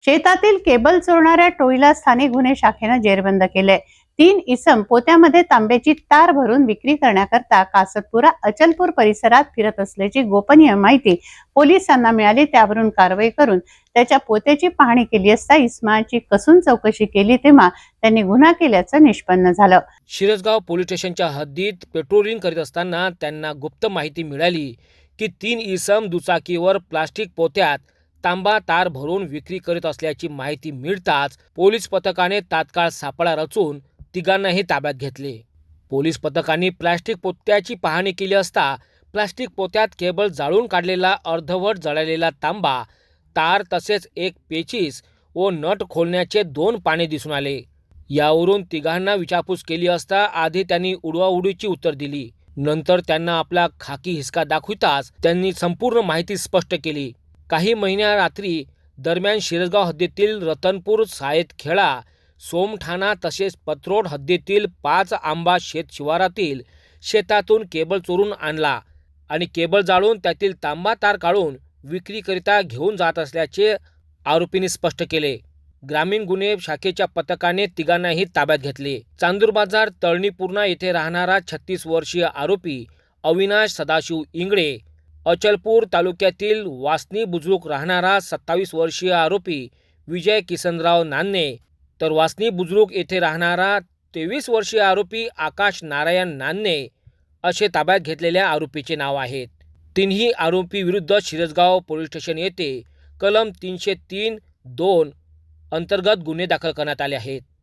शेतातील केबल चोरणाऱ्या टोळीला स्थानिक गुन्हे शाखेनं जेरबंद केलंय. 3 इसम पोत्यामध्ये तांब्याची तार भरून विक्री करण्याकरता कासतपुरा अचलपूर परिसरात फिरत असल्याची गोपनीय माहिती पोलिसांना मिळाली. त्यावरून कारवाई करून त्याच्या पोत्याची पाहणी केली असता इसमाची कसून चौकशी केली तेव्हा त्यांनी गुन्हा केल्याचं निष्पन्न झालं. शिरसगाव पोलीस स्टेशनच्या हद्दीत पेट्रोलिंग करीत असताना त्यांना गुप्त माहिती मिळाली की 3 इसम दुचाकीवर प्लास्टिक पोत्यात तांबा तार भरून विक्री करीत असल्याची माहिती मिळताच पोलीस पथकाने तात्काळ सापळा रचून तिघांनाही ताब्यात घेतले. पोलीस पथकाने प्लास्टिक पोत्याची पाहणी केली असता प्लास्टिक पोत्यात केबल जाळून काढलेला अर्धवट जळलेला तांबा, तार तसेच एक पेचीस व नट खोलण्याचे 2 पाने दिसून आले. यावरून तिघांना विचारपूस केली असता आधी त्यांनी उडवाउडीची उत्तर दिली. नंतर त्यांना आपला खाकी हिसका दाखविताच त्यांनी संपूर्ण माहिती स्पष्ट केली. काही महिन्या रात्री दरम्यान शिरसगाव हद्दीतील रतनपूर, सायतखेडा, सोमठाणा तसेच पत्रोड हद्दीतील 5 आंबा शेत शिवारातील शेतातून केबल चोरून आणला आणि केबल जाळून त्यातील तांबा तार काढून विक्रीकरिता घेऊन जात असल्याचे आरोपींनी स्पष्ट केले. ग्रामीण गुन्हे शाखेच्या पथकाने तिघांनाही ताब्यात घेतले. चांदूर बाजार तळणीपूर्णा येथे राहणारा 36 वर्षीय आरोपी अविनाश सदाशिव इंगळे, अचलपूर तालुक्यातील वासनी बुजुर्ग राहणारा 27 वर्षीय आरोपी विजय किसनराव नान्ने, तर वासनी बुजुर्ग येथे राहणारा 23 वर्षीय आरोपी आकाश नारायण नान्ने असे ताब्यात घेतलेल्या आरोपीचे नाव आहेत. तिन्ही आरोपी विरुद्ध शिरसगाव पोलीस स्टेशन येथे कलम 303(2) अंतर्गत गुन्हे दाखल करण्यात आले आहेत.